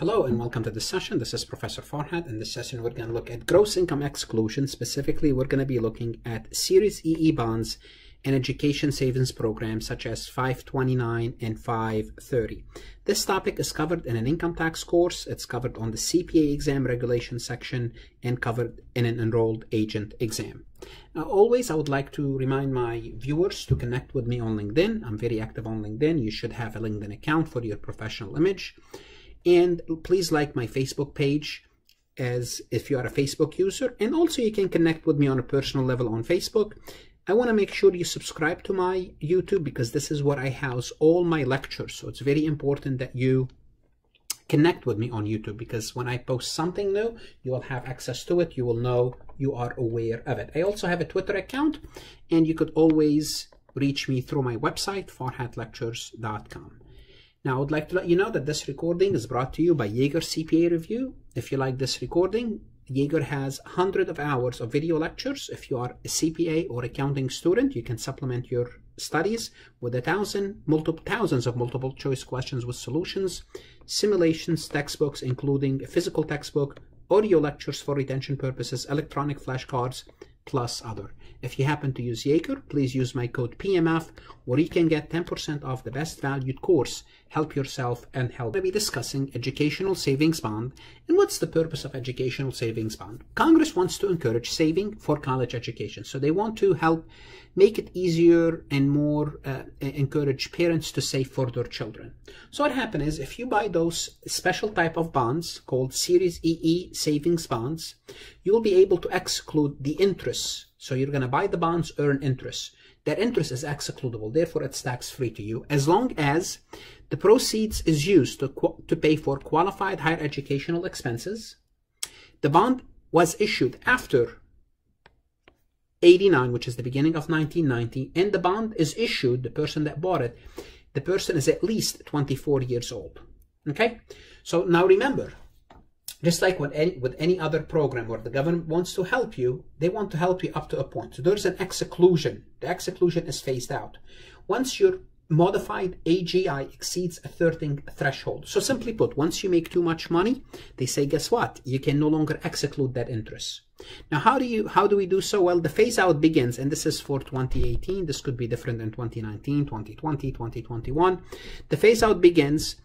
Hello and welcome to this session. This is Professor Farhad. In this session, we're going to look at gross income exclusion. Specifically, we're going to be looking at Series EE bonds and education savings programs such as 529 and 530. This topic is covered in an income tax course. It's covered on the CPA exam regulation section and covered in an enrolled agent exam. Now, always, I would like to remind my viewers to connect with me on LinkedIn. I'm very active on LinkedIn. You should have a LinkedIn account for your professional image. And please like my Facebook page as if you are a Facebook user. And also you can connect with me on a personal level on Facebook. I want to make sure you subscribe to my YouTube because this is where I house all my lectures. So it's very important that you connect with me on YouTube because when I post something new, you will have access to it. You will know you are aware of it. I also have a Twitter account and you could always reach me through my website, farhadlectures.com. Now, I would like to let you know that this recording is brought to you by Jaeger CPA Review. If you like this recording, Jaeger has hundreds of hours of video lectures. If you are a CPA or accounting student, you can supplement your studies with thousands of multiple choice questions with solutions, simulations, textbooks, including a physical textbook, audio lectures for retention purposes, electronic flashcards, plus other. If you happen to use Jaeger, please use my code PMF, where you can get 10% off the best valued course, Help Yourself and Help. We'll be discussing educational savings bond and what's the purpose of educational savings bond. Congress wants to encourage saving for college education. So they want to help make it easier and more encourage parents to save for their children. So what happens is if you buy those special type of bonds called Series EE savings bonds, you'll be able to exclude the interest. So you're going to buy the bonds, earn interest. That interest is excludable, therefore it's tax-free to you, as long as the proceeds is used to pay for qualified higher educational expenses. The bond was issued after 89, which is the beginning of 1990, and the bond is issued, the person that bought it, the person is at least 24 years old. Okay? So now remember, just like with any other program where the government wants to help you, they want to help you up to a point. So there's an exclusion. The exclusion is phased out. Once your modified AGI exceeds a certain threshold. So simply put, once you make too much money, they say, guess what? You can no longer exclude that interest. Now, how do we do so? Well, the phase out begins, and this is for 2018. This could be different in 2019, 2020, 2021. The phase out begins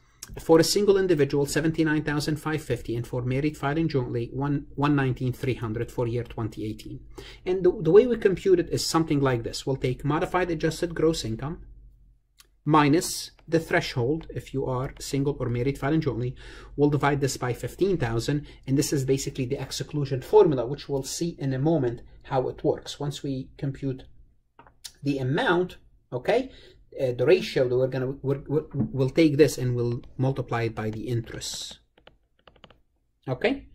for a single individual, $79,550, and for married filing jointly, $119,300 for year 2018. And the way we compute it is something like this. We'll take modified adjusted gross income minus the threshold, if you are single or married filing jointly. We'll divide this by 15,000, and this is basically the exclusion formula, which we'll see in a moment how it works. Once we compute the amount, okay, the ratio that we'll take this and we'll multiply it by the interest, okay,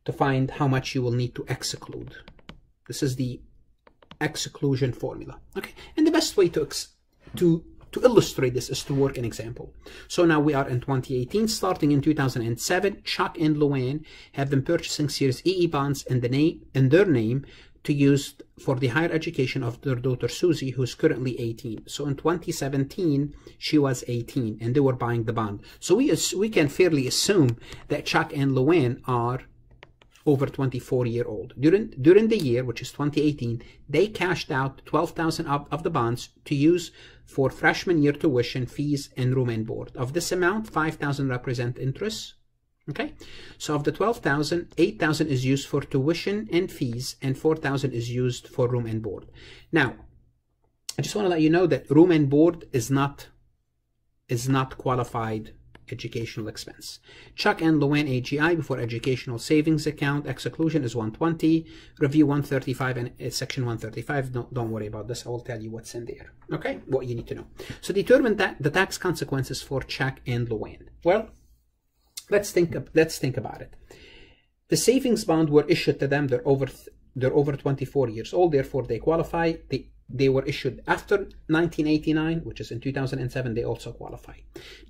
to find how much you will need to exclude. This is the exclusion formula, okay. And the best way to illustrate this is to work an example. So now we are in 2018. Starting in 2007, Chuck and Luann have been purchasing Series EE bonds in their name to use for the higher education of their daughter Susie, who's currently 18. So in 2017, she was 18 and they were buying the bond. So we can fairly assume that Chuck and Luann are over 24-year-old. During the year, which is 2018, they cashed out 12,000 of the bonds to use for freshman year tuition, fees, and room and board. Of this amount, 5,000 represent interest. Okay, so of the 12,000, 8,000 is used for tuition and fees, and 4,000 is used for room and board. Now, I just want to let you know that room and board is not qualified educational expense. Chuck and Luann AGI before educational savings account exclusion is 120, review 135 and section 135. Don't worry about this. I will tell you what's in there. Okay, what you need to know. So determine the tax consequences for Chuck and Luann. Well, let's think about it. The savings bond were issued to them. They're over 24 years old. Therefore, they qualify. They were issued after 1989, which is in 2007. They also qualify.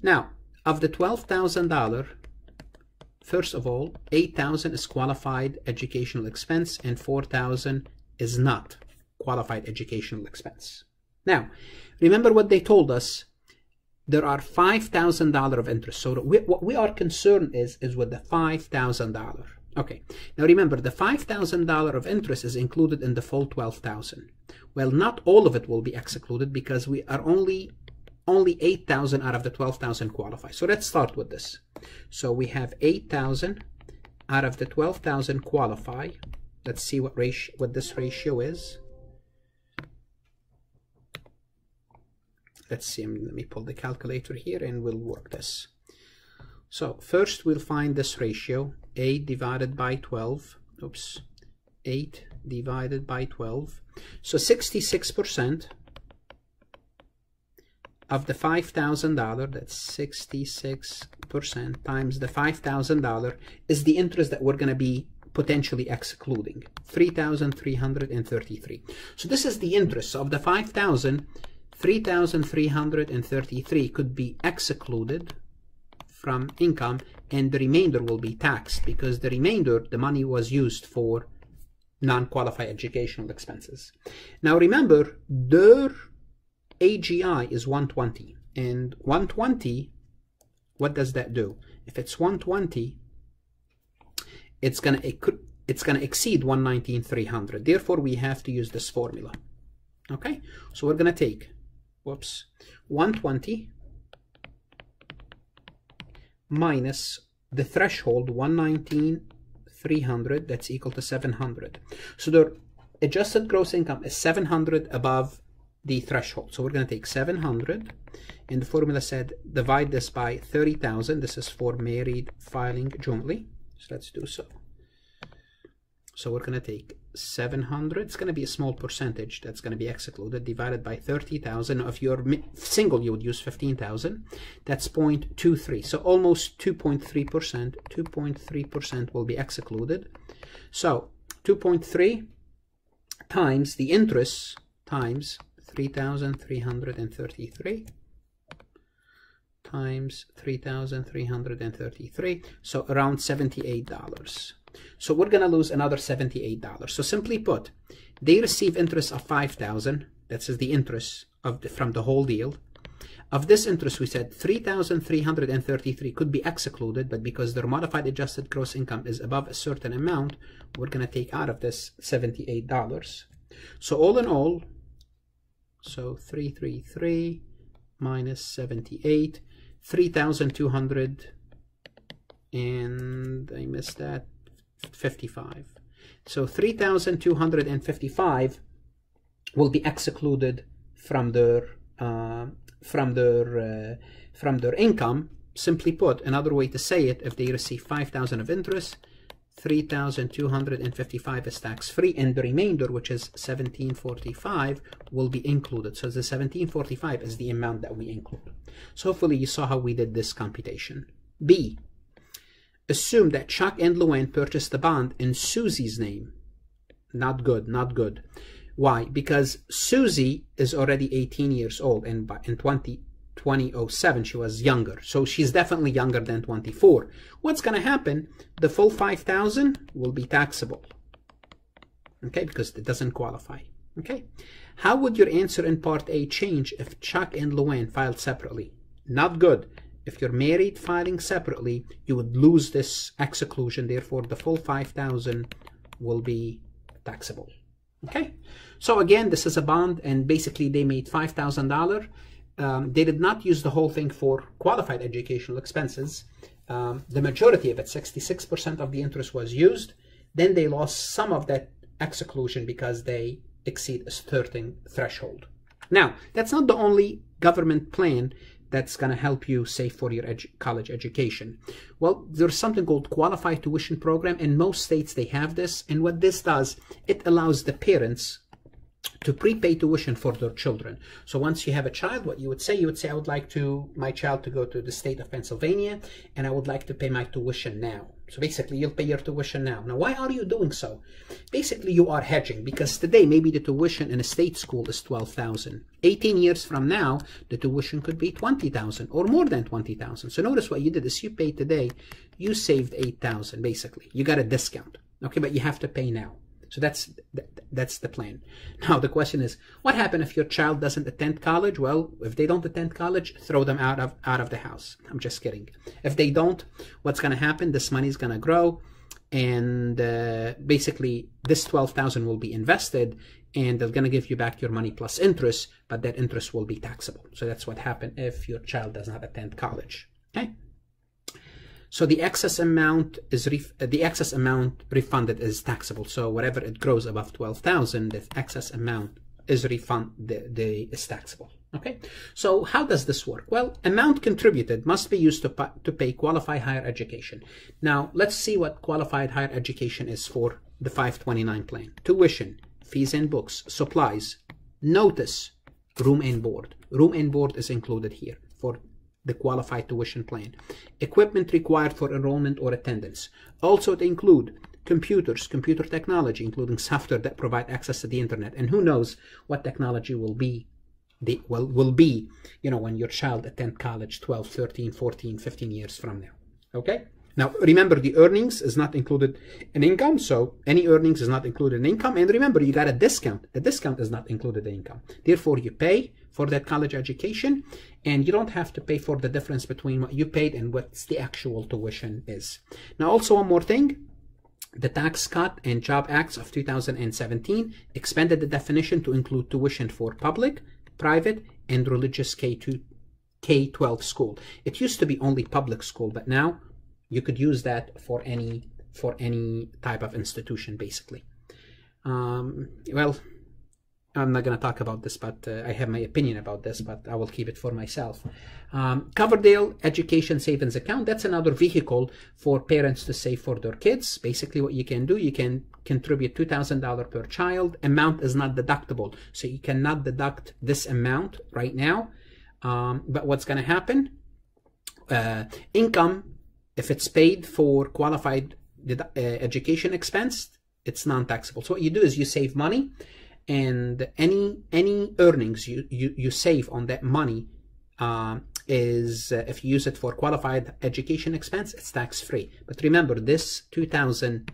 Now, of the $12,000, first of all, 8,000 is qualified educational expense, and 4,000 is not qualified educational expense. Now, remember what they told us. there are $5,000 of interest. So what we are concerned is with the $5,000. Okay, now remember, the $5,000 of interest is included in the full $12,000. Well, not all of it will be excluded because we are only $8,000 out of the $12,000 qualify. So let's start with this. So we have $8,000 out of the $12,000 qualify. Let's see what this ratio is. Let's see, let me pull the calculator here and we'll work this. So first we'll find this ratio, 8 divided by 12. Oops, 8 divided by 12. So 66% of the $5,000, that's 66% times the $5,000 is the interest that we're going to be potentially excluding, $3,333. So this is the interest. So of the $5,000, $3,333 could be excluded from income, and the remainder will be taxed because the remainder, the money was used for non-qualified educational expenses. Now remember, their AGI is 120, and 120, what does that do? If it's 120, it's gonna exceed 119,300. Therefore, we have to use this formula. Okay, so we're gonna take 120 minus the threshold 119,300, that's equal to 700. So the adjusted gross income is 700 above the threshold. So we're going to take 700, and the formula said divide this by 30,000. This is for married filing jointly. So let's do so. So we're going to take 700. It's going to be a small percentage that's going to be excluded, divided by 30,000. If you're single, you would use 15,000. That's 0.23. So almost 2.3%. 2.3% will be excluded. So 2.3 times the interest times 3,333 times 3,333. So around $78. So we're going to lose another $78. So simply put, they receive interest of $5,000. That's the interest from the whole deal. Of this interest, we said 3,333 could be excluded, but because their modified adjusted gross income is above a certain amount, we're going to take out of this $78. So all in all, so 333 minus 78, 3,200, and I missed that, 55. So 3,255 will be excluded from their income. Simply put, another way to say it, if they receive 5,000 of interest, 3,255 is tax-free, and the remainder, which is 1,745, will be included. So the 1,745 is the amount that we include. So hopefully you saw how we did this computation. B, assume that Chuck and Luann purchased the bond in Susie's name. Not good, not good. Why? Because Susie is already 18 years old, and in 2007 she was younger. So she's definitely younger than 24. What's going to happen? The full 5,000 will be taxable. Okay, because it doesn't qualify. Okay. How would your answer in part A change if Chuck and Luann filed separately? Not good. If you're married filing separately, you would lose this exclusion. Therefore, the full 5,000 will be taxable. Okay. So again, this is a bond, and basically they made $5,000. They did not use the whole thing for qualified educational expenses. The majority of it, 66% of the interest was used. Then they lost some of that exclusion because they exceed a certain threshold. Now, that's not the only government plan that's going to help you save for your college education. Well, there's something called Qualified Tuition Program. In most states, they have this. And what this does, it allows the parents to prepay tuition for their children. So once you have a child, what you would say, I would like my child to go to the state of Pennsylvania, and I would like to pay my tuition now. So basically, you'll pay your tuition now. Now, why are you doing so? Basically, you are hedging, because today, maybe the tuition in a state school is $12,000. 18 years from now, the tuition could be $20,000 or more than $20,000. So notice what you did is you paid today, you saved $8,000, basically. You got a discount, okay, but you have to pay now. So that's the plan. Now the question is, what happens if your child doesn't attend college? Well, if they don't attend college, throw them out of the house. I'm just kidding. If they don't, what's going to happen? This money is going to grow, and basically this $12,000 will be invested, and they're going to give you back your money plus interest, but that interest will be taxable. So that's what happens if your child does not attend college. Okay. So the excess amount refunded is taxable. So whatever it grows above 12,000, the excess amount is is taxable. Okay. So how does this work? Well, amount contributed must be used to pay qualified higher education. Now let's see what qualified higher education is for the 529 plan. Tuition, fees and books, supplies, notice, room and board. Room and board is included here for the qualified tuition plan. Equipment required for enrollment or attendance. Also to include computers, computer technology, including software that provide access to the internet. And who knows what technology will be, you know, when your child attend college 12, 13, 14, 15 years from now. Okay? Now, remember, the earnings is not included in income, so any earnings is not included in income. And remember, you got a discount. The discount is not included in income. Therefore, you pay for that college education, and you don't have to pay for the difference between what you paid and what's the actual tuition is. Now, also one more thing. The Tax Cut and Job Acts of 2017 expanded the definition to include tuition for public, private, and religious K-12 school. It used to be only public school, but now you could use that for any type of institution, basically. Well, I'm not going to talk about this, but I have my opinion about this, but I will keep it for myself. Coverdale Education Savings Account, that's another vehicle for parents to save for their kids. Basically, what you can do, you can contribute $2,000 per child. Amount is not deductible, so you cannot deduct this amount right now. But what's going to happen? Income, if it's paid for qualified education expense, it's non-taxable. So what you do is you save money, and any earnings you save on that money if you use it for qualified education expense, it's tax-free. But remember, this $2,000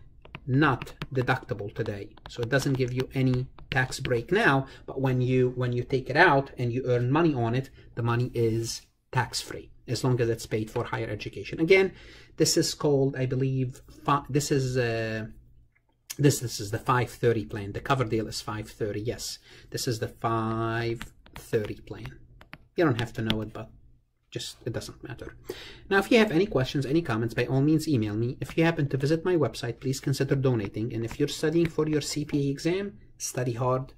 not deductible today, so it doesn't give you any tax break now. But when you take it out and you earn money on it, the money is tax-free as long as it's paid for higher education. Again, this is called, I believe, this is the 530 plan. The Coverdale is 530. Yes, this is the 530 plan. You don't have to know it, but just it doesn't matter. Now, if you have any questions, any comments, by all means email me. If you happen to visit my website, please consider donating. And if you're studying for your CPA exam, study hard,